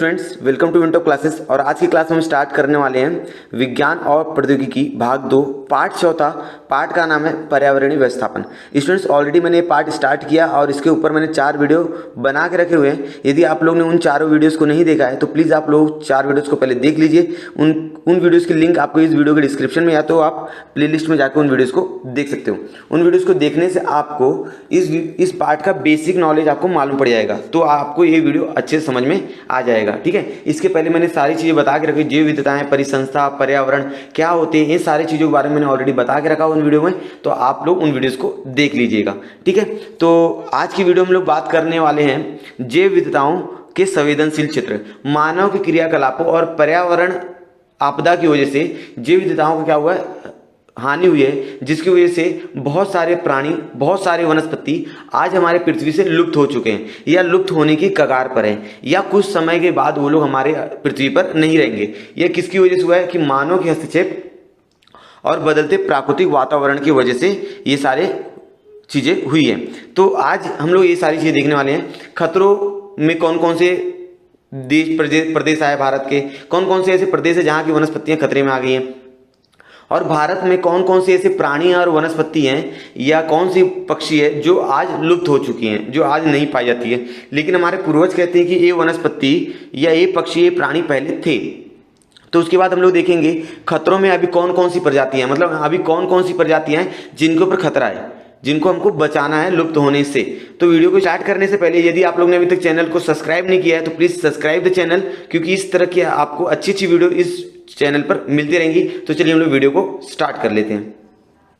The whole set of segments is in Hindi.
स्टूडेंट्स, वेलकम टू विंटो क्लासेस। और आज की क्लास में हम स्टार्ट करने वाले हैं विज्ञान और प्रौद्योगिकी भाग 2 पार्ट चौथा। पार्ट का नाम है पर्यावरणीय व्यवस्थापन। स्टूडेंट्स, ऑलरेडी मैंने ये पार्ट स्टार्ट किया और इसके ऊपर मैंने 4 वीडियो बना के रखे हुए हैं। यदि आप लोग ने उन चारों वीडियोज़ को नहीं देखा है तो प्लीज़ आप लोग 4 वीडियोज़ को पहले देख लीजिए। उन वीडियोज़ की लिंक आपको इस वीडियो के डिस्क्रिप्शन में या तो आप प्लेलिस्ट में जाकर उन वीडियोज़ को देख सकते हो। उन वीडियोज़ को देखने से आपको इस पार्ट का बेसिक नॉलेज आपको मालूम पड़ जाएगा, तो आपको ये वीडियो अच्छे से समझ में आ जाएगा। ठीक है, इसके पहले मैंने सारी चीज़ें बता के रखी, जैव विविधताएं, परिसंस्था, पर्यावरण क्या होते हैं, ये सारी चीज़ों के बारे में मैंने ऑलरेडी बता के रखा उन वीडियो में, तो आप लोग उन वीडियोज़ को देख लीजिएगा। ठीक है, तो आज की वीडियो में लोग बात करने वाले हैं जैव विविधताओं के संवेदनशील क्षेत्र, मानव के क्रियाकलापों और पर्यावरण आपदा की वजह से जैव विविधताओं को क्या हुआ है, हानि हुई है, जिसकी वजह से बहुत सारे प्राणी, बहुत सारे वनस्पति आज हमारे पृथ्वी से लुप्त हो चुके हैं या लुप्त होने की कगार पर हैं, या कुछ समय के बाद वो लोग हमारे पृथ्वी पर नहीं रहेंगे। यह किसकी वजह से हुआ है कि मानव के हस्तक्षेप और बदलते प्राकृतिक वातावरण की वजह से ये सारे चीज़ें हुई हैं। तो आज हम लोग ये सारी चीज़ें देखने वाले हैं। खतरों में कौन कौन से देश प्रदेश आए भारत के, कौन कौन से ऐसे प्रदेश है जहाँ की वनस्पतियाँ खतरे में आ गई हैं, और भारत में कौन कौन से ऐसे प्राणी और वनस्पति हैं या कौन सी पक्षी है जो आज लुप्त हो चुकी हैं, जो आज नहीं पाई जाती है, लेकिन हमारे पूर्वज कहते हैं कि ये वनस्पति या ये पक्षी, ये प्राणी पहले थे। तो उसके बाद हम लोग देखेंगे खतरों में अभी कौन कौन सी प्रजातियां हैं, मतलब अभी कौन कौन सी प्रजातियां हैं जिनके ऊपर खतरा है, जिनको हमको बचाना है लुप्त होने से। तो वीडियो को स्टार्ट करने से पहले यदि आप लोग ने अभी तक चैनल को सब्सक्राइब नहीं किया है तो प्लीज़ सब्सक्राइब द चैनल, क्योंकि इस तरह की आपको अच्छी अच्छी वीडियो इस चैनल पर मिलती रहेंगी। तो चलिए हम लोग वीडियो को स्टार्ट कर लेते हैं।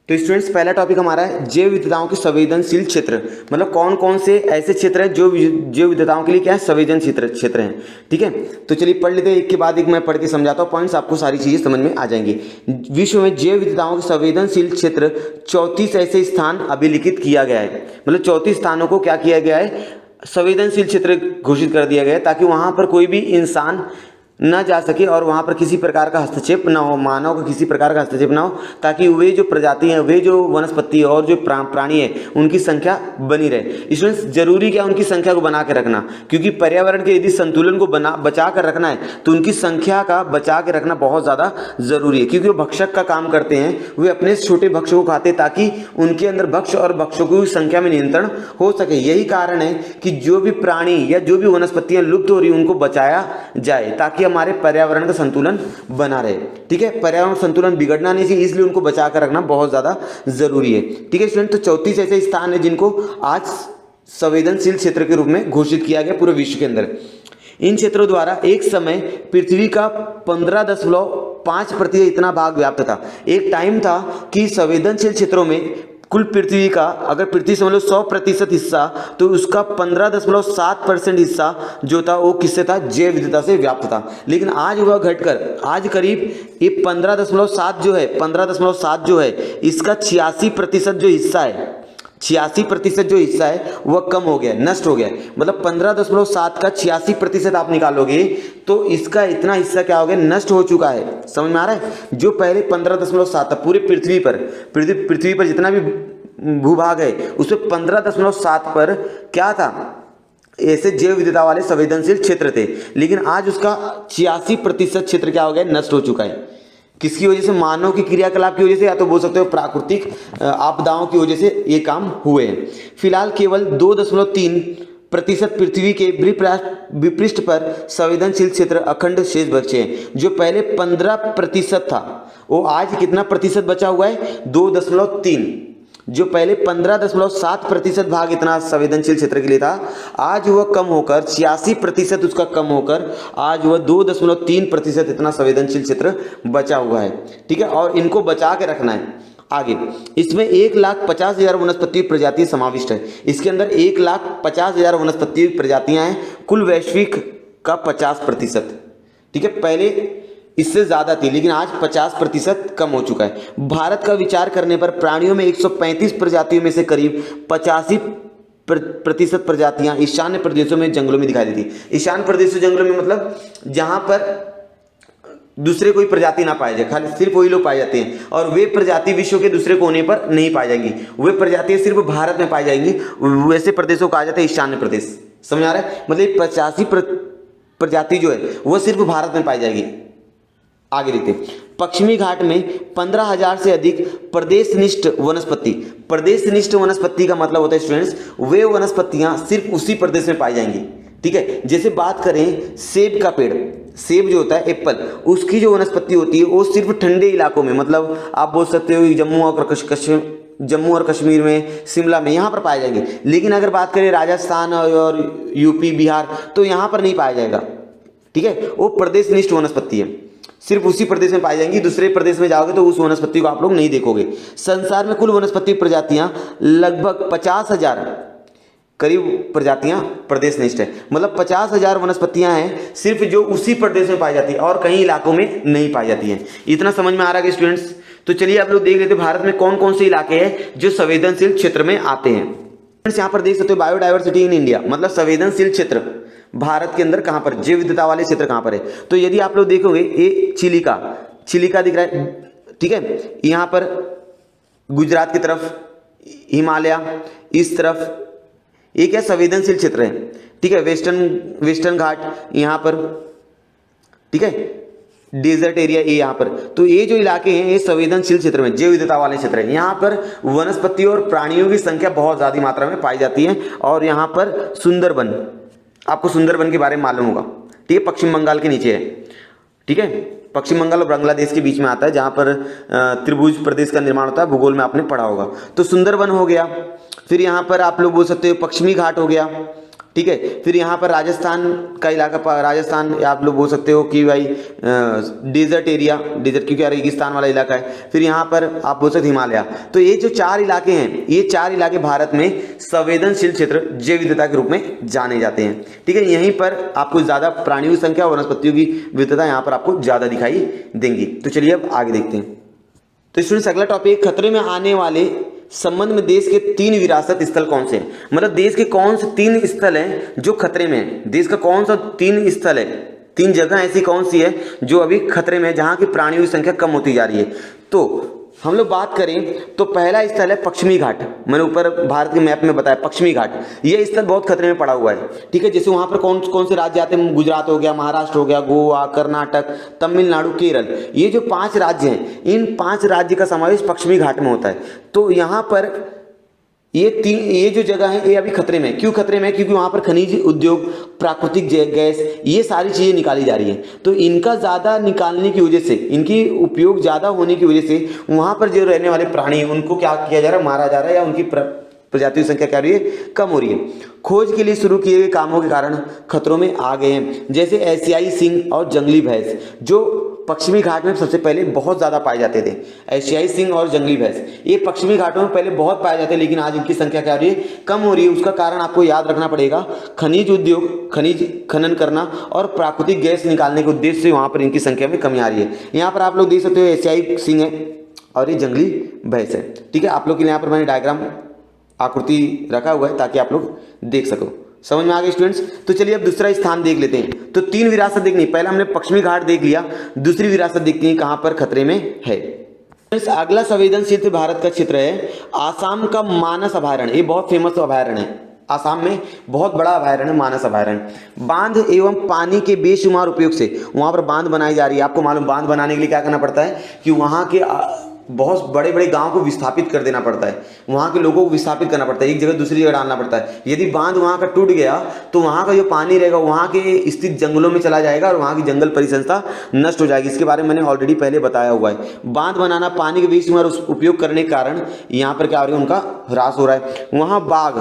तो स्टूडेंट्स, पहला टॉपिक हमारा है जैव विविधताओं के संवेदनशील क्षेत्र, मतलब कौन कौन से ऐसे क्षेत्र हैं जो जैव विविधताओं के लिए क्या है, संवेदनशील क्षेत्र हैं। ठीक है, तो चलिए पढ़ लेते हैं, एक के बाद एक मैं पढ़ के समझाता हूँ, पॉइंट्स आपको सारी चीजें समझ में आ जाएंगी। विश्व में जैव विविधताओं के संवेदनशील क्षेत्र 34 ऐसे स्थान अभिलिखित किया गया है, मतलब 34 स्थानों को क्या किया गया है, संवेदनशील क्षेत्र घोषित कर दिया गया है, ताकि वहां पर कोई भी इंसान न जा सके और वहाँ पर किसी प्रकार का हस्तक्षेप ना हो, मानव का किसी प्रकार का हस्तक्षेप ना हो, ताकि वे जो प्रजाति हैं, वे जो वनस्पति और जो प्राणी है, उनकी संख्या बनी रहे। स्टूडेंट्स, जरूरी क्या उनकी संख्या को बना के रखना, क्योंकि पर्यावरण के यदि संतुलन को बचा कर रखना है तो उनकी संख्या का बचा के रखना बहुत ज़्यादा जरूरी है, क्योंकि वो भक्षक का काम करते हैं, वे अपने छोटे भक्ष को खाते ताकि उनके अंदर भक्ष और भक्षकों की संख्या में नियंत्रण हो सके। यही कारण है कि जो भी प्राणी या जो भी वनस्पतियाँ लुप्त हो रही उनको बचाया जाए, ताकि हमारे पर्यावरण का संतुलन बना रहे। ठीक है, पर्यावरण संतुलन बिगड़ना नहीं चाहिए, इसलिए उनको बचा कर रखना बहुत ज्यादा जरूरी है। ठीक है स्टूडेंट, तो 34 ऐसे स्थान है जिनको आज संवेदनशील क्षेत्र के रूप में घोषित किया गया पूरे विश्व के अंदर। इन क्षेत्रों द्वारा एक समय पृथ्वी का 15.5% इतना भाग व्याप्त था। एक टाइम था कि संवेदनशील क्षेत्रों में कुल पृथ्वी का, अगर पृथ्वी से मतलब 100% हिस्सा, तो उसका 15.7% हिस्सा जो था वो किससे था, जैव विविधता से व्याप्त था। लेकिन आज वह घटकर आज करीब ये 15.7 जो है, 15.7 जो है, इसका 86% जो हिस्सा है, 86% जो हिस्सा है वह कम हो गया, नष्ट हो गया। मतलब 15.7 का 86% आप निकालोगे तो इसका इतना हिस्सा क्या हो गया, नष्ट हो चुका है। समझ में आ रहा है? जो पहले 15.7 था पूरे पृथ्वी पर जितना भी भूभाग है उसमें 15.7 पर क्या था, ऐसे जैव विविधता वाले संवेदनशील क्षेत्र थे, लेकिन आज उसका 86% क्षेत्र क्या हो गया, नष्ट हो चुका है। किसकी वजह से, मानव की क्रियाकलाप की वजह से, या तो बोल सकते हो प्राकृतिक आपदाओं की वजह से ये काम हुए हैं। फिलहाल केवल 2.3% पृथ्वी के विपृष्ठ पर संवेदनशील क्षेत्र अखंड शेष बचे हैं। जो पहले 15% था वो आज कितना प्रतिशत बचा हुआ है, 2.3। जो पहले 15.7% भाग इतना संवेदनशील क्षेत्र के लिए था, आज वह कम होकर 86% उसका कम होकर आज वह 2.3% इतना संवेदनशील क्षेत्र बचा हुआ है। ठीक है, और इनको बचा के रखना है आगे। इसमें 1,50,000 वनस्पति प्रजातियां समाविष्ट है। इसके अंदर 1,50,000 वनस्पति प्रजातियां हैं, कुल वैश्विक का 50%। ठीक है, पहले इससे ज्यादा थी, लेकिन आज 50% कम हो चुका है। भारत का विचार करने पर प्राणियों में 135 प्रजातियों में से करीब 85% प्रजातियां ईशान्य प्रदेशों में जंगलों में दिखाई देती। ईशान्य प्रदेशों जंगलों में मतलब जहां पर दूसरे कोई प्रजाति ना पाई जाए, खाली सिर्फ वही लोग पाए जाते हैं, और वे प्रजाति विश्व के दूसरे कोने पर नहीं पाई जाएंगी। वे प्रजातियां सिर्फ भारत में पाई जाएंगी। वैसे प्रदेशों को कहा जाता है ईशान्य प्रदेश। समझ आ रहा है? मतलब प्रजाति जो है वो सिर्फ भारत में पाई जाएगी। आगे देखते हैं, पश्चिमी घाट में 15,000 से अधिक प्रदेशनिष्ठ वनस्पति। प्रदेशनिष्ठ वनस्पति का मतलब होता है स्टूडेंट्स, वे वनस्पतियां सिर्फ उसी प्रदेश में पाई जाएंगी। ठीक है, जैसे बात करें सेब का पेड़, सेब जो होता है एप्पल, उसकी जो वनस्पति होती है वो सिर्फ ठंडे इलाकों में, मतलब आप बोल सकते हो जम्मू और कश्मीर में, शिमला में, यहाँ पर पाए जाएंगे। लेकिन अगर बात करें राजस्थान और यूपी बिहार तो यहाँ पर नहीं पाया जाएगा। ठीक है, वो प्रदेशनिष्ठ वनस्पति है, सिर्फ उसी प्रदेश में पाई जाएंगी। दूसरे प्रदेश में जाओगे तो उस वनस्पति को आप लोग नहीं देखोगे। संसार में कुल वनस्पति प्रजातियां लगभग 50,000 करीब प्रजातियां प्रदेशनिष्ठ है, मतलब 50,000 वनस्पतियां हैं सिर्फ जो उसी प्रदेश में पाई जाती है और कई इलाकों में नहीं पाई जाती है। इतना समझ में आ रहा है स्टूडेंट्स? तो चलिए आप लोग देख लेते हैं भारत में कौन कौन से इलाके हैं जो संवेदनशील क्षेत्र में आते हैं। यहाँ पर देख सकते हो बायोडाइवर्सिटी इन इंडिया, मतलब संवेदनशील क्षेत्र भारत के अंदर कहां पर, जैव विविधता वाले क्षेत्र कहां पर है। तो यदि आप लोग देखोगे ये चिलिका दिख रहा है। ठीक है, यहां पर गुजरात की तरफ हिमालय, इस तरफ ये क्या संवेदनशील क्षेत्र है। ठीक है, वेस्टर्न घाट यहां पर, ठीक है, डेजर्ट एरिया ये यहाँ पर। तो ये जो इलाके हैं ये संवेदनशील क्षेत्र में, जैव विविधता वाले क्षेत्र है। यहाँ पर वनस्पति और प्राणियों की संख्या बहुत ज्यादा मात्रा में पाई जाती है। और यहाँ पर सुंदरबन, आपको सुंदरबन के बारे में मालूम होगा। ठीक है, पश्चिम बंगाल के नीचे है। ठीक है, पश्चिम बंगाल और बांग्लादेश के बीच में आता है, जहाँ पर त्रिभुज प्रदेश का निर्माण होता है, भूगोल में आपने पढ़ा होगा। तो सुंदरबन हो गया। फिर यहाँ पर आप लोग बोल सकते हो पश्चिमी घाट हो गया। ठीक है, फिर यहाँ पर राजस्थान का इलाका, राजस्थान आप लोग बोल सकते हो कि भाई डेजर्ट एरिया, डेजर्ट क्योंकि रेगिस्तान वाला इलाका है। फिर यहाँ पर आप बोल सकते हिमालय। तो ये जो 4 इलाके हैं, ये 4 इलाके भारत में संवेदनशील क्षेत्र जैव विविधता के रूप में जाने जाते हैं। ठीक है, यहीं पर आपको ज्यादा प्राणियों की संख्या और वनस्पतियों की विविधता यहाँ पर आपको ज्यादा दिखाई देंगी। तो चलिए अब आगे देखते हैं। तो स्टूडेंट्स अगला टॉपिक, खतरे में आने वाले संबंध में देश के 3 विरासत स्थल कौन से हैं, मतलब देश के कौन से 3 स्थल हैं जो खतरे में हैं। देश का कौन सा 3 स्थल है, 3 जगह ऐसी कौन सी है जो अभी खतरे में है, जहां की प्राणियों की संख्या कम होती जा रही है। तो हम लोग बात करें तो पहला स्थल है पश्चिमी घाट। मैंने ऊपर भारत के मैप में बताया पश्चिमी घाट, ये स्थल बहुत खतरे में पड़ा हुआ है। ठीक है, जैसे वहां पर कौन कौन से राज्य आते हैं, गुजरात हो गया, महाराष्ट्र हो गया, गोवा, कर्नाटक, तमिलनाडु, केरल, ये जो 5 राज्य हैं, इन 5 राज्य का समावेश पश्चिमी घाट में होता है। तो यहाँ पर ये जो जगह है ये अभी खतरे में। क्यों खतरे में? क्योंकि वहां पर खनिज उद्योग, प्राकृतिक गैस, ये सारी चीजें निकाली जा रही है। तो इनका ज्यादा निकालने की वजह से, इनकी उपयोग ज्यादा होने की वजह से वहां पर जो रहने वाले प्राणी उनको क्या किया जा रहा है, मारा जा रहा है, या उनकी प्रजातियों की संख्या क्या हो रही है, कम हो रही है। खोज के लिए शुरू किए गए कामों के कारण खतरों में आ गए हैं, जैसे एशियाई सिंह और जंगली भैंस, जो पश्चिमी घाट में सबसे पहले बहुत ज्यादा पाए जाते थे। एशियाई सिंह और जंगली भैंस ये पश्चिमी घाटों में पहले बहुत पाए जाते हैं, लेकिन आज इनकी संख्या क्या हो रही है, कम हो रही है। उसका कारण आपको याद रखना पड़ेगा, खनिज उद्योग, खनिज खनन करना और प्राकृतिक गैस निकालने के उद्देश्य से वहां पर इनकी संख्या में कमी आ रही है। यहाँ पर आप लोग देख सकते हो एशियाई सिंह है और ये जंगली भैंस है। ठीक है, आप लोग के लिए यहाँ पर मैंने डायग्राम आकृति रखा हुआ है ताकि आप लोग देख सको। समझ में आ गए स्टूडेंट्स? तो चलिए अब दूसरा स्थान देख लेते हैं। तो 3 विरासत देखनी, पहला हमने पश्चिमी घाट देख लिया, दूसरी विरासत देखते हैं कहां पर खतरे में है। अगला संवेदनशील भारत का क्षेत्र है आसाम का मानस अभयारण्य। ये बहुत फेमस अभयारण्य है, आसाम में बहुत बड़ा अभयारण्य मानस अभयारण्य। बांध एवं पानी के बेशुमार उपयोग से वहां पर बांध बनाई जा रही है। आपको मालूम, बांध बनाने के लिए क्या करना पड़ता है कि वहां के बहुत बड़े बड़े गांव को विस्थापित कर देना पड़ता है, वहां के लोगों को विस्थापित करना पड़ता है, एक जगह दूसरी जगह डालना पड़ता है। यदि बांध वहां का टूट गया तो वहां का जो पानी रहेगा वहां के स्थित जंगलों में चला जाएगा और वहां की जंगल परिसंस्था नष्ट हो जाएगी। इसके बारे में मैंने ऑलरेडी पहले बताया हुआ है। बांध बनाना, पानी के बेशुमार उपयोग करने के कारण यहाँ पर क्या हो रहा है, उनका ह्रास हो रहा है। वहां बाघ,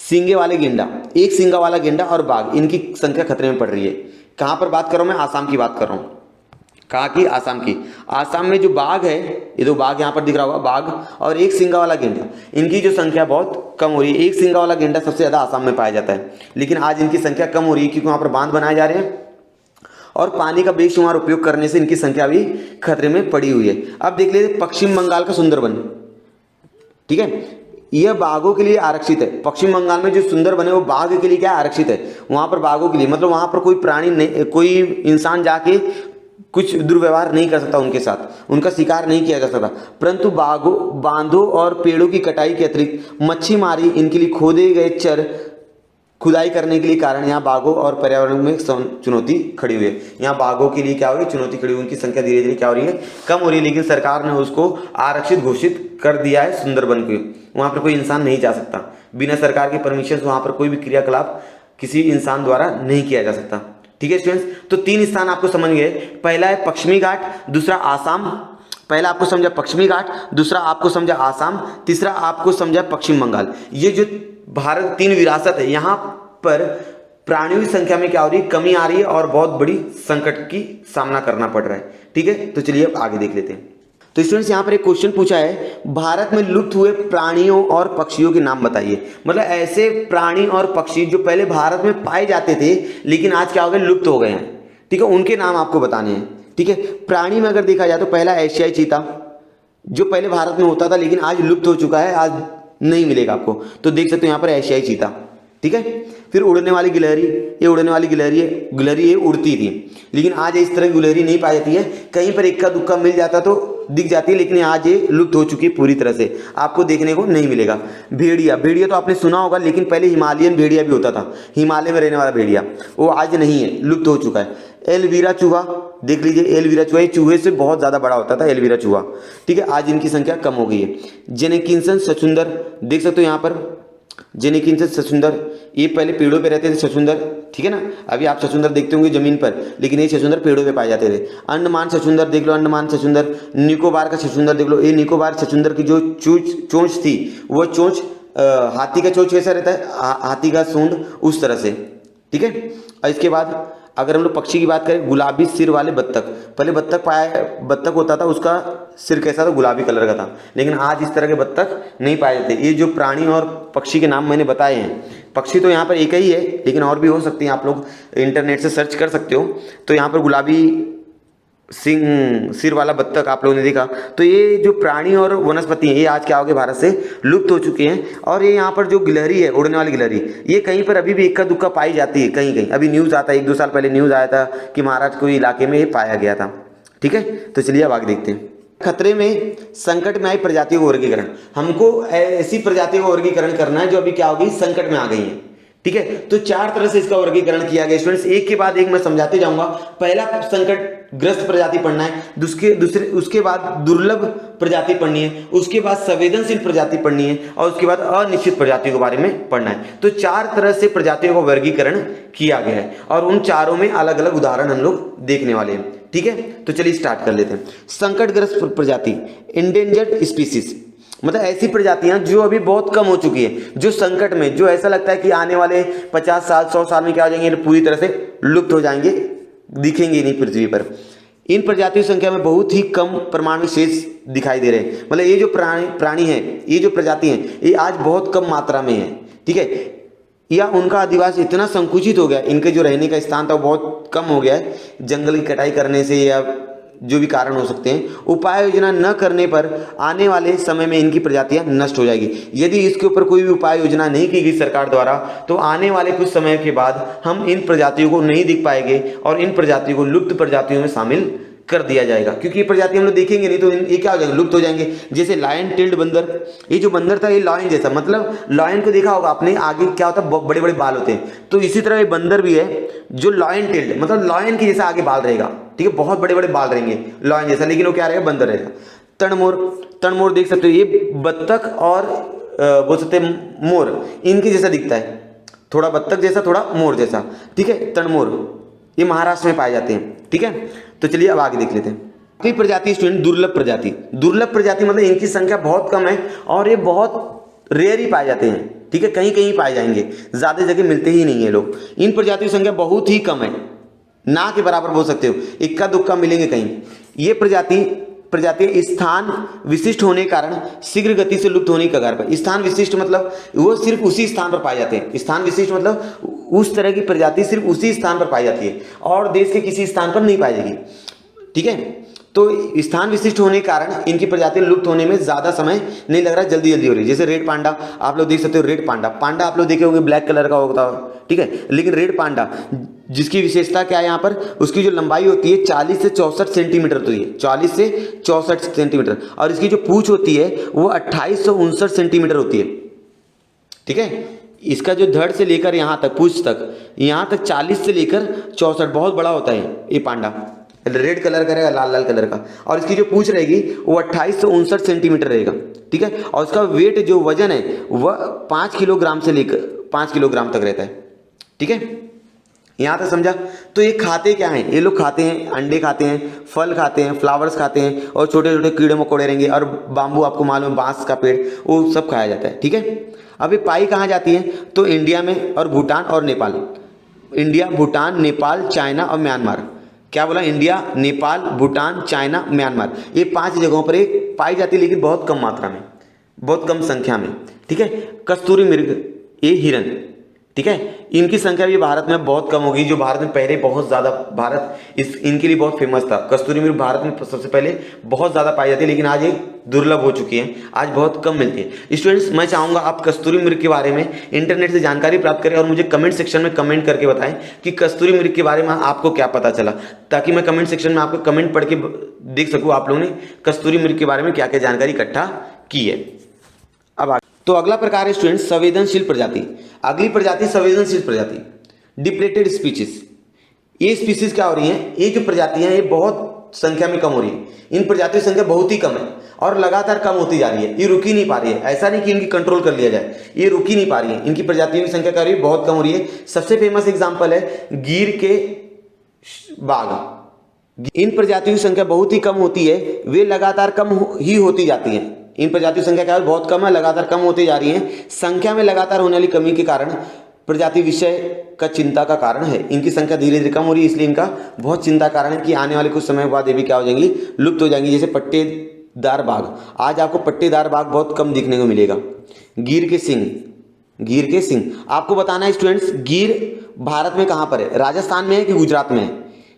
सींगे वाले गेंडा, एक सींगा वाला गेंडा और बाघ, इनकी संख्या खतरे में पड़ रही है। कहां पर बात कर रहा हूं मैं? आसाम की बात कर रहा हूं। कहा कि आसाम की, आसाम में जो बाघ है, ये 2 बाघ यहाँ पर दिख रहा होगा, बाघ और एक सिंगा वाला गेंडा, इनकी जो संख्या बहुत कम हो रही है। एक सिंगा वाला गेंडा सबसे ज्यादा आसाम में पाया जाता है, लेकिन आज इनकी संख्या कम हो रही है क्योंकि वहां पर बांध बनाए जा रहे हैं और पानी का बेशुमार उपयोग करने से इनकी संख्या भी खतरे में पड़ी हुई है। अब देख लीजिए पश्चिम बंगाल का सुंदरबन। ठीक है, यह बाघों के लिए आरक्षित है। पश्चिम बंगाल में जो सुंदरबन है वो बाघ के लिए क्या आरक्षित है, वहां पर बाघों के लिए, मतलब वहां पर कोई प्राणी नहीं, कोई इंसान जाके कुछ दुर्व्यवहार नहीं कर सकता उनके साथ, उनका शिकार नहीं किया जा सकता। परंतु बांधों और पेड़ों की कटाई के अतिरिक्त मच्छी मारी, इनके लिए खोदे गए चर खुदाई करने के लिए कारण यहाँ बाघों और पर्यावरण में चुनौती खड़ी हुई है। यहाँ बाघों के लिए क्या हो रही है, चुनौती खड़ी हुई, उनकी संख्या धीरे धीरे क्या हो रही है, कम हो रही है। लेकिन सरकार ने उसको आरक्षित घोषित कर दिया है सुंदरबन को। वहाँ पर कोई इंसान नहीं जा सकता, बिना सरकार के परमिशन वहाँ पर कोई भी क्रियाकलाप किसी इंसान द्वारा नहीं किया जा सकता। ठीक है स्टूडेंट्स, तो 3 स्थान आपको समझ गए। पहला है पश्चिमी घाट, दूसरा आसाम, पहला आपको समझा पश्चिमी घाट, दूसरा आपको समझा आसाम, तीसरा आपको समझा पश्चिम बंगाल। ये जो भारत 3 विरासत है, यहाँ पर प्राणियों की संख्या में क्या हो रही है, कमी आ रही है और बहुत बड़ी संकट की सामना करना पड़ रहा है। ठीक है, तो चलिए अब आगे देख लेते हैं। तो स्टूडेंट्स यहाँ पर एक क्वेश्चन पूछा है, भारत में लुप्त हुए प्राणियों और पक्षियों के नाम बताइए। मतलब ऐसे प्राणी और पक्षी जो पहले भारत में पाए जाते थे लेकिन आज क्या हो गए, लुप्त हो गए हैं। ठीक है, उनके नाम आपको बताने हैं। ठीक है, प्राणी में अगर देखा जाए तो पहला एशियाई चीता, जो पहले भारत में होता था लेकिन आज लुप्त हो चुका है, आज नहीं मिलेगा आपको। तो देख सकते हो यहाँ पर एशियाई चीता। ठीक है, फिर उड़ने वाली गिलहरी, ये उड़ने वाली गिलहरी है, गिलहरी ये उड़ती थी लेकिन आज इस तरह की गिलहरी नहीं पाई जाती है। कहीं पर इक्का दुक्का मिल जाता तो दिख जाती है, लेकिन आज ये लुप्त हो चुकी है पूरी तरह से, आपको देखने को नहीं मिलेगा। भेड़िया, भेड़िया तो आपने सुना होगा, लेकिन पहले हिमालयन भेड़िया भी होता था, हिमालय में रहने वाला भेड़िया, वो आज नहीं है, लुप्त हो चुका है। एलवीरा चूहा देख लीजिए, एलवीरा चूहा, ये चूहे से बहुत ज़्यादा बड़ा होता था एलवीरा चूहा। ठीक है, आज इनकी संख्या कम हो गई है। जेनेकिंसन सचुंदर देख सकते हो यहाँ पर, जेनेकिंसन सचुंदर, ये पहले पेड़ों पे रहते थे सचुंदर। ठीक है ना, अभी आप सचुंदर देखते होंगे जमीन पर, लेकिन ये सचुंदर पेड़ों पे पाए जाते थे। अंडमान सचुंदर देख लो, अंडमान सचुंदर। निकोबार का सचुंदर देख लो, ये निकोबार सचुंदर की जो चोंच थी, वो चोंच हाथी का चोंच कैसा रहता है, हाथी का सूंड उस तरह से। ठीक है, और इसके बाद अगर हम लोग पक्षी की बात करें, गुलाबी सिर वाले बत्तख, पहले बत्तख होता था, उसका सिर कैसा था, गुलाबी कलर का था, लेकिन आज इस तरह के बत्तख नहीं पाए जाते। ये जो प्राणी और पक्षी के नाम मैंने बताए हैं, पक्षी तो यहाँ पर एक ही है लेकिन और भी हो सकती हैं, आप लोग इंटरनेट से सर्च कर सकते हो। तो यहाँ पर गुलाबी सिर वाला बत्तख आप लोगों ने देखा। तो ये जो प्राणी और वनस्पति हैं, ये आज क्या हो गए, भारत से लुप्त हो चुके हैं। और ये यहाँ पर जो गिलहरी है, उड़ने वाली गिलहरी, ये कहीं पर अभी भी इक्का दुक्का पाई जाती है, कहीं कहीं। अभी न्यूज़ आता है, 1-2 साल पहले न्यूज़ आया था कि महाराष्ट्र कोई इलाके में ये पाया गया था। ठीक है, तो चलिए अब आगे देखते हैं। खतरे में, संकट में आई प्रजातियों का वर्गीकरण, हमको ऐसी प्रजातियों का वर्गीकरण करना है जो अभी क्या हो गई, संकट में आ गई है। ठीक है, तो 4 तरह से इसका वर्गीकरण किया गया स्टूडेंट्स, एक के बाद एक मैं समझाते जाऊंगा। पहला संकट ग्रस्त प्रजाति पढ़ना है, उसके बाद दुर्लभ प्रजाति पढ़नी है, उसके बाद संवेदनशील प्रजाति पढ़नी है, और उसके बाद अनिश्चित प्रजातियों के बारे में पढ़ना है। तो 4 तरह से प्रजातियों का वर्गीकरण किया गया है और उन चारों में अलग अलग उदाहरण हम लोग देखने वाले हैं। ठीक है, तो चलिए स्टार्ट कर लेते हैं। संकटग्रस्त प्रजाति, इंडेंजर्ड स्पीसीज, मतलब ऐसी प्रजातियां जो अभी बहुत कम हो चुकी है, जो संकट में, जो ऐसा लगता है कि आने वाले 50 साल 100 साल में क्या हो जाएंगे, पूरी तरह से लुप्त हो जाएंगे, दिखेंगे नहीं पृथ्वी पर। इन प्रजातियों की संख्या में बहुत ही कम प्रमाण में शेष दिखाई दे रहे हैं। मतलब ये जो प्राणी है, ये जो प्रजाति हैं, ये आज बहुत कम मात्रा में है। ठीक है, या उनका अधिवास इतना संकुचित हो गया, इनके जो रहने का स्थान था वो बहुत कम हो गया है, जंगल की कटाई करने से या जो भी कारण हो सकते हैं। उपाय योजना न करने पर आने वाले समय में इनकी प्रजातियां नष्ट हो जाएगी। यदि इसके ऊपर कोई भी उपाय योजना नहीं की गई सरकार द्वारा, तो आने वाले कुछ समय के बाद हम इन प्रजातियों को नहीं दिख पाएंगे और इन प्रजातियों को लुप्त प्रजातियों में शामिल कर दिया जाएगा, क्योंकि ये प्रजाति हम लोग देखेंगे नहीं तो ये क्या हो जाएंगे, लुप्त हो जाएंगे। जैसे लायन टेल्ड बंदर, ये जो बंदर था ये लॉयन जैसा, मतलब लॉयन को देखा होगा आपने, आगे क्या होता है, बड़े बड़े बाल होते हैं। तो इसी तरह ये बंदर भी है जो लॉयन टेल्ड, मतलब लॉयन के जैसा आगे बाल रहेगा। ठीक है, बहुत बड़े बड़े बाल रहेंगे लॉयन जैसा, लेकिन वो क्या रहेगा, बंदर रहेगा। तणमोर देख सकते हो, ये बत्तख और बोल सकते हैं मोर, इनके जैसा दिखता है, थोड़ा बत्तख जैसा, थोड़ा मोर जैसा। ठीक है, तणमोर, ये महाराष्ट्र में पाए जाते हैं। ठीक है, तो चलिए अब आगे देख लेते हैं। कई प्रजाति स्टूडेंट, दुर्लभ प्रजाति, दुर्लभ प्रजाति मतलब इनकी संख्या बहुत कम है और ये बहुत रेयर ही पाए जाते हैं। ठीक है, कहीं कहीं पाए जाएंगे, ज्यादा जगह मिलते ही नहीं है लोग। इन प्रजातियों की संख्या बहुत ही कम है, ना के बराबर बोल सकते हो, इक्का दुक्का मिलेंगे कहीं। ये प्रजातियां स्थान विशिष्ट होने के कारण शीघ्र गति से लुप्त होने की कगार पर। स्थान विशिष्ट मतलब वो सिर्फ उसी स्थान पर पाए जाते हैं। स्थान विशिष्ट मतलब उस तरह की प्रजाति सिर्फ उसी स्थान पर पाई जाती है और देश के किसी स्थान पर नहीं पाई जाएगी। ठीक है, तो स्थान विशिष्ट होने के कारण इनकी प्रजातियां लुप्त होने में ज्यादा समय नहीं लग रहा, जल्दी जल्दी हो रही है। जैसे रेड पांडा आप लोग देख सकते हो, रेड पांडा आप लोग देखे होंगे, ब्लैक कलर का होता है। ठीक है, लेकिन रेड पांडा जिसकी विशेषता क्या है, यहाँ पर उसकी जो लंबाई होती है 40 से 64 सेंटीमीटर होती है, 40 से 64 सेंटीमीटर, और इसकी जो पूंछ होती है वो 2859 सेंटीमीटर होती है। ठीक है, इसका जो धड़ से लेकर यहाँ तक, पूंछ तक, यहाँ तक 40 से लेकर 64, बहुत बड़ा होता है ये पांडा। रेड कलर का रहेगा, लाल लाल कलर का। और इसकी जो पूंछ रहेगी वो 28 से 59 सेंटीमीटर रहेगा, ठीक है। और उसका वेट, जो वजन है, वह 5 किलोग्राम से लेकर 5 किलोग्राम तक रहता है, ठीक है। यहाँ तक समझा। तो ये खाते क्या हैं? ये लोग खाते हैं, अंडे खाते हैं, फल खाते हैं, फ्लावर्स खाते हैं, और छोटे छोटे कीड़े मकोड़े रहेंगे, और बाम्बू, आपको मालूम है बांस का पेड़, वो सब खाया जाता है, ठीक है। अब ये पाई कहाँ जाती है? तो इंडिया में, और भूटान और नेपाल। इंडिया, भूटान, नेपाल, चाइना और म्यांमार। क्या बोला? India, Nepal, Bhutan, China, Myanmar, ये 5 जगहों पर ये पाई जाती है, लेकिन बहुत कम मात्रा में, बहुत कम संख्या में, ठीक है। कस्तूरी मृग, ये हिरन, ठीक है, इनकी संख्या भी भारत में बहुत कम होगी। जो भारत में पहले बहुत ज़्यादा, भारत इनके लिए बहुत फेमस था। कस्तूरी मृग भारत में सबसे पहले बहुत ज़्यादा पाई जाती है, लेकिन आज ये दुर्लभ हो चुकी है, आज बहुत कम मिलती है। स्टूडेंट्स, मैं चाहूँगा आप कस्तूरी मृग के बारे में इंटरनेट से जानकारी प्राप्त करें और मुझे कमेंट सेक्शन में कमेंट करके बताएं कि कस्तूरी मृग के बारे में आपको क्या पता चला, ताकि मैं कमेंट सेक्शन में आपको कमेंट पढ़ के देख सकूँ आप लोगों ने कस्तूरी मृग के बारे में क्या क्या जानकारी इकट्ठा की है। अब तो अगला प्रकार है स्टूडेंट संवेदनशील प्रजाति। अगली प्रजाति संवेदनशील प्रजाति, डिप्लेटेड स्पीशीज। ये स्पीशीज क्या हो रही हैं? ये जो प्रजातियां हैं ये बहुत संख्या में कम हो रही है। इन प्रजातियों की संख्या बहुत ही कम है और लगातार कम होती जा रही है। ये रुक ही नहीं पा रही है। ऐसा नहीं कि इनकी कंट्रोल कर लिया जाए, ये रुक ही नहीं पा रही है। इनकी प्रजातियों की संख्या क्या हो रही है? बहुत कम हो रही है। सबसे फेमस एग्जाम्पल है गिर के बाघ। इन प्रजातियों की संख्या बहुत ही कम होती है, वे लगातार कम ही होती जाती है। इन प्रजातियों की संख्या क्या है? बहुत कम है, लगातार कम होती जा रही है। संख्या में लगातार होने वाली कमी के कारण प्रजाति विषय का चिंता का कारण है। इनकी संख्या धीरे धीरे कम हो रही है, इसलिए इनका बहुत चिंता कारण है कि आने वाले कुछ समय बाद ये भी क्या हो जाएंगी? लुप्त हो जाएंगी। जैसे पट्टेदार बाघ, आज आपको पट्टेदार बाघ बहुत कम दिखने को मिलेगा। गिर के सिंह, गिर के सिंह आपको बताना है स्टूडेंट्स, गिर भारत में कहाँ पर है? राजस्थान में है कि गुजरात में है?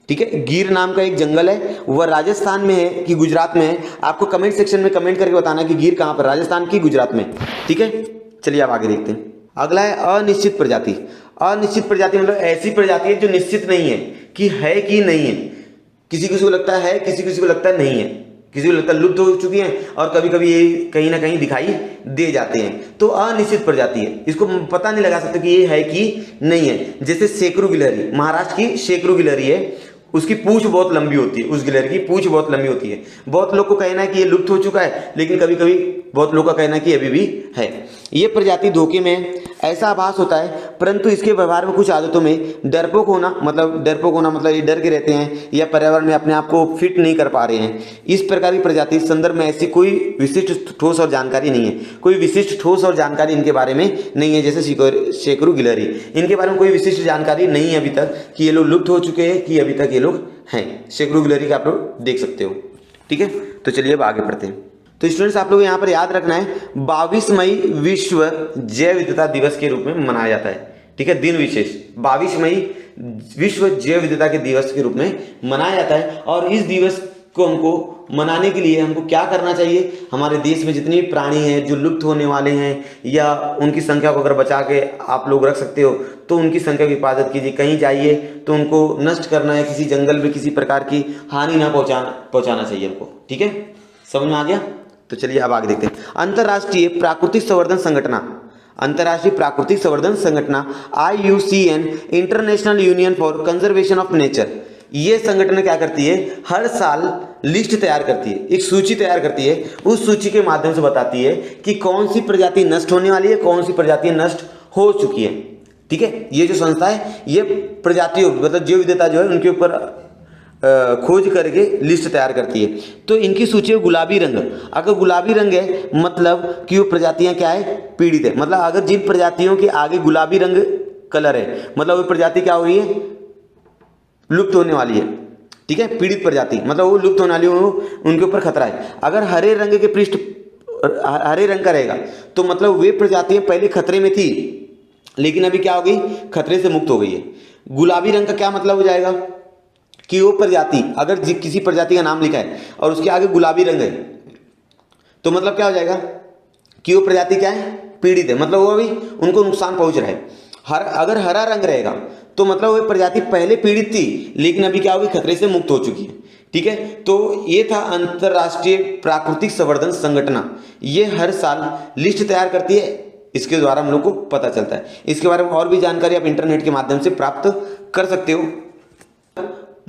ठीक है, गिर नाम का एक जंगल है, वह राजस्थान में है कि गुजरात में है? आपको कमेंट सेक्शन में कमेंट करके बताना कि गिर कहाँ पर, राजस्थान की गुजरात में, ठीक है। चलिए अब आगे देखते हैं। अगला है अनिश्चित प्रजाति। अनिश्चित प्रजाति मतलब ऐसी प्रजाति है जो निश्चित नहीं है कि नहीं है। किसी किसी को लगता है, किसी किसी को लगता है नहीं है, किसी को लगता है लुप्त हो चुकी हैं, और कभी कभी ये कहीं ना कहीं दिखाई दे जाते हैं। तो अनिश्चित प्रजाति है, इसको पता नहीं लगा सकते कि ये है कि नहीं है। जैसे शेकरू गिलहरी, महाराष्ट्र की शेकरू गिलहरी है, उसकी पूंछ बहुत लंबी होती है, उस गिलहरी की पूंछ बहुत लंबी होती है। बहुत लोग को कहना है कि ये लुप्त हो चुका है, लेकिन कभी कभी बहुत लोगों का कहना है कि अभी भी है। ये प्रजाति धोखे में ऐसा आभास होता है, परंतु इसके व्यवहार में कुछ आदतों में डरपोक होना मतलब ये डर के रहते हैं या पर्यावरण में अपने आप को फिट नहीं कर पा रहे हैं। इस प्रकार की प्रजाति संदर्भ में ऐसी कोई विशिष्ट ठोस और जानकारी नहीं है, कोई विशिष्ट ठोस और जानकारी इनके बारे में नहीं है। जैसे शेकरू गिलहरी, इनके बारे में कोई विशिष्ट जानकारी नहीं है अभी तक कि ये लोग लुप्त हो चुके हैं कि अभी तक ये लोग हैं। शेकरू गिलहरी का आप लोग देख सकते हो, ठीक है। तो चलिए अब आगे बढ़ते हैं। तो स्टूडेंट्स, आप लोग यहाँ पर याद रखना है 22 मई विश्व जैव विविधता दिवस के रूप में मनाया जाता है, ठीक है। दिन विशेष 22 मई विश्व जैव विविधता के दिवस के रूप में मनाया जाता है। और इस दिवस को हमको मनाने के लिए हमको क्या करना चाहिए? हमारे देश में जितने भी प्राणी हैं जो लुप्त होने वाले हैं या उनकी संख्या को अगर बचा के आप लोग रख सकते हो तो उनकी संख्या की हिफाजत कीजिए। कहीं जाइए तो उनको नष्ट करना है, किसी जंगल में किसी प्रकार की हानि ना पहुंचाना चाहिए हमको, ठीक है। समझ में आ गया? तो चलिए अब आगे देखते हैं। अंतर्राष्ट्रीय प्राकृतिक संवर्धन संगठन, अंतर्राष्ट्रीय प्राकृतिक संवर्धन संगठन IUCN, international union for conservation of nature, ये संगठन क्या करती है? हर साल लिस्ट तैयार करती है, एक सूची तैयार करती है। उस सूची के माध्यम से बताती है कि कौन सी प्रजाति नष्ट होने वाली है, कौन सी प्रजाति नष्ट हो चुकी है, ठीक है। ये जो संस्था है ये प्रजातियों मतलब जैव विविधता जो है उनके ऊपर खोज करके लिस्ट तैयार करती है। तो इनकी सूची है गुलाबी रंग। अगर गुलाबी रंग है मतलब कि वो प्रजातियां क्या है? पीड़ित है। मतलब अगर जिन प्रजातियों के आगे गुलाबी रंग कलर है मतलब वो प्रजाति क्या हो रही है? लुप्त होने वाली है, ठीक है। पीड़ित प्रजाति मतलब वो लुप्त होने वाली है, उनके ऊपर खतरा है। अगर हरे रंग के पृष्ठ हरे रंग का रहेगा तो मतलब वे प्रजातियां पहले खतरे में थी लेकिन अभी क्या हो गई? खतरे से मुक्त हो गई है। गुलाबी रंग का क्या मतलब हो जाएगा? कि वो प्रजाति अगर किसी प्रजाति का नाम लिखा है और उसके आगे गुलाबी रंग है तो मतलब क्या हो जाएगा? कि वो प्रजाति क्या है? पीड़ित है, मतलब वो अभी उनको नुकसान पहुंच रहा है। अगर हरा रंग रहेगा तो मतलब वो प्रजाति पहले पीड़ित थी लेकिन अभी क्या होगी? खतरे से मुक्त हो चुकी है, ठीक है। तो ये था अंतर्राष्ट्रीय प्राकृतिक संवर्धन संगठन। ये हर साल लिस्ट तैयार करती है इसके द्वारा हम लोग को पता चलता है। इसके बारे में और भी जानकारी आप इंटरनेट के माध्यम से प्राप्त कर सकते हो।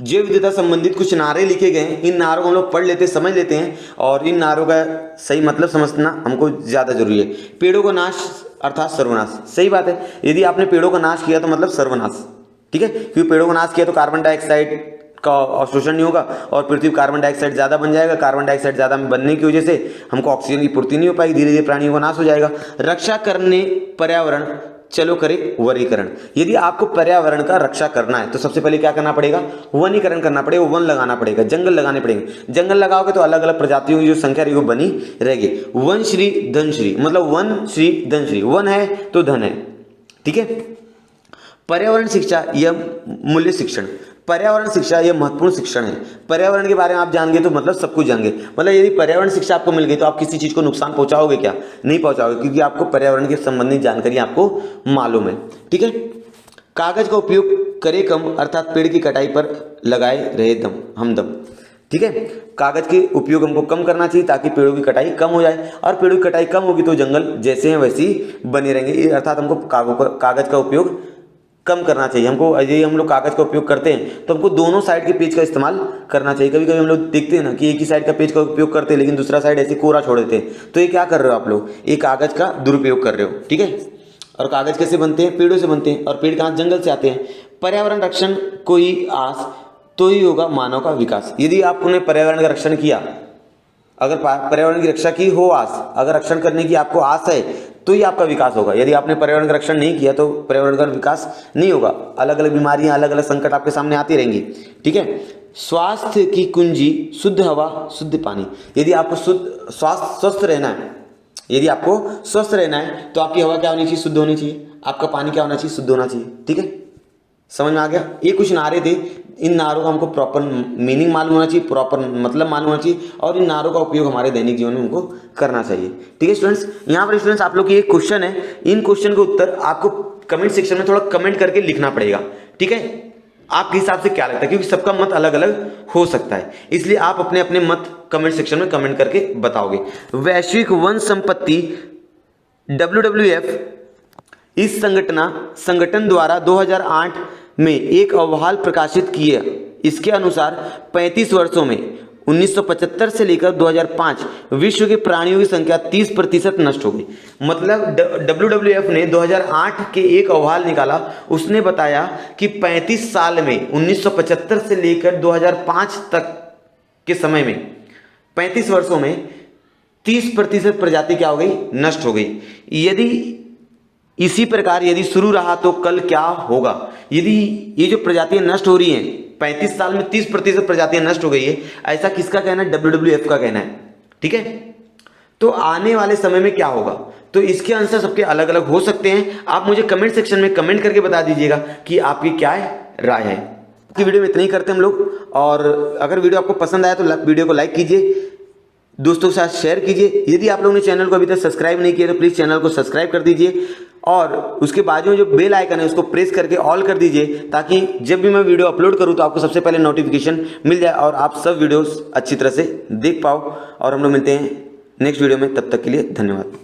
जैव विविधता संबंधित कुछ नारे लिखे गए हैं, इन नारों को हम लोग पढ़ लेते हैं, समझ लेते हैं और इन नारों का सही मतलब समझना हमको ज़्यादा जरूरी है। पेड़ों का नाश अर्थात सर्वनाश, सही बात है। यदि आपने पेड़ों का नाश किया तो मतलब सर्वनाश, ठीक है, क्योंकि पेड़ों का नाश किया तो कार्बन डाइऑक्साइड का अवशोषण नहीं होगा और पृथ्वी पर कार्बन डाइऑक्साइड ज़्यादा बन जाएगा। कार्बन डाइऑक्साइड ज़्यादा बनने की वजह से हमको ऑक्सीजन की पूर्ति नहीं हो पाएगी, धीरे धीरे प्राणियों का नाश हो जाएगा। रक्षा करने पर्यावरण, चलो करें वनीकरण। यदि आपको पर्यावरण का रक्षा करना है तो सबसे पहले क्या करना पड़ेगा, वनीकरण करना पड़ेगा, वन लगाना पड़ेगा, जंगल लगाने पड़ेंगे। जंगल लगाओगे तो अलग अलग प्रजातियों की जो संख्या रहेगी वो बनी रहेगी। वन श्री धन श्री, मतलब वन श्री धन श्री, वन है तो धन है, ठीक है। पर्यावरण शिक्षा यह मूल्य शिक्षण, पर्यावरण शिक्षा यह महत्वपूर्ण शिक्षण है। पर्यावरण के बारे में आप जान गए तो मतलब सब कुछ जान गए। मतलब यदि पर्यावरण शिक्षा आपको मिल गई तो आप किसी चीज को नुकसान पहुंचाओगे क्या, नहीं पहुंचाओगे, क्योंकि आपको पर्यावरण के संबंधित जानकारी आपको मालूम है, ठीक है। कागज का उपयोग करे कम अर्थात पेड़ की कटाई पर लगाए रहे हमदम, ठीक है। कागज के उपयोग हमको कम करना चाहिए ताकि पेड़ों की कटाई कम हो जाए, और पेड़ों की कटाई कम होगी तो जंगल जैसे हैं वैसे ही बने रहेंगे। अर्थात हमको कागज का उपयोग कम करना चाहिए। हमको यदि हम लोग कागज का उपयोग करते हैं तो हमको दोनों साइड के पेज का इस्तेमाल करना चाहिए। कभी कभी हम लोग देखते हैं ना कि एक ही साइड का पेज का उपयोग करते हैं लेकिन दूसरा साइड ऐसे कोरा छोड़ देते हैं, तो ये क्या कर रहे हो आप लोग, ये कागज का दुरुपयोग कर रहे हो, ठीक है। और कागज कैसे बनते हैं, पेड़ों से बनते हैं, और पेड़ कहाँ, जंगल से आते हैं। पर्यावरण रक्षण को ही आस तो ही होगा मानव का विकास। यदि आपने पर्यावरण का रक्षण किया, अगर पर्यावरण की रक्षा की हो आस, अगर रक्षण करने की आपको आस है तो ही आपका विकास होगा। यदि आपने पर्यावरण का रक्षण नहीं किया तो पर्यावरण का विकास नहीं होगा। अलग अलग बीमारियां, अलग अलग संकट आपके सामने आती रहेंगी, ठीक है। स्वास्थ्य की कुंजी शुद्ध हवा, शुद्ध पानी। यदि आपको स्वस्थ रहना है, यदि आपको स्वस्थ रहना है तो आपकी हवा क्या होनी चाहिए, शुद्ध होनी चाहिए। आपका पानी क्या होना चाहिए, शुद्ध होना चाहिए, ठीक है। समझ में आ गया। ये कुछ नारे थे, इन नारों का हमको प्रॉपर मीनिंग मालूम होना चाहिए, प्रॉपर मतलब मालूम होना चाहिए, और इन नारों का उपयोग हमारे दैनिक जीवन में हमको करना चाहिए, ठीक है स्टूडेंट्स। यहाँ पर स्टूडेंट्स आप लोग की एक क्वेश्चन है, इन क्वेश्चन के उत्तर आपको कमेंट सेक्शन में थोड़ा कमेंट करके लिखना पड़ेगा, ठीक है। आपके हिसाब से क्या लगता है, क्योंकि सबका मत अलग अलग हो सकता है, इसलिए आप अपने अपने मत कमेंट सेक्शन में कमेंट करके बताओगे। वैश्विक वन संपत्ति WWF इस संगठन द्वारा 2008 में एक अहवाल प्रकाशित किया। इसके अनुसार 35 वर्षों में 1975 से लेकर 2005 विश्व के प्राणियों की संख्या 30% नष्ट हो गई। मतलब WWF ने 2008 के एक अहवाल निकाला, उसने बताया कि 35 साल में 1975 से लेकर 2005 तक के समय में 35 वर्षों में 30% प्रजाति क्या हो गई, नष्ट हो गई। यदि इसी प्रकार यदि शुरू रहा तो कल क्या होगा। यदि ये जो प्रजातियां नष्ट हो रही हैं, 35 साल में 30% प्रजातियां नष्ट हो गई है, ऐसा किसका कहना है, WWF का कहना है, ठीक है। तो आने वाले समय में क्या होगा, तो इसके आंसर सबके अलग अलग हो सकते हैं। आप मुझे कमेंट सेक्शन में कमेंट करके बता दीजिएगा कि आपकी क्या राय है। कि वीडियो में इतना ही करते हैं हम लोग, और अगर वीडियो आपको पसंद आया तो वीडियो को लाइक कीजिए, दोस्तों के साथ शेयर कीजिए। यदि आप लोगों ने चैनल को अभी तक सब्सक्राइब नहीं किया तो प्लीज़ चैनल को सब्सक्राइब कर दीजिए, और उसके बाजू में जो बेल आइकन है उसको प्रेस करके ऑल कर दीजिए, ताकि जब भी मैं वीडियो अपलोड करूं तो आपको सबसे पहले नोटिफिकेशन मिल जाए और आप सब वीडियोस अच्छी तरह से देख पाओ। और हम लोग मिलते हैं नेक्स्ट वीडियो में, तब तक के लिए धन्यवाद।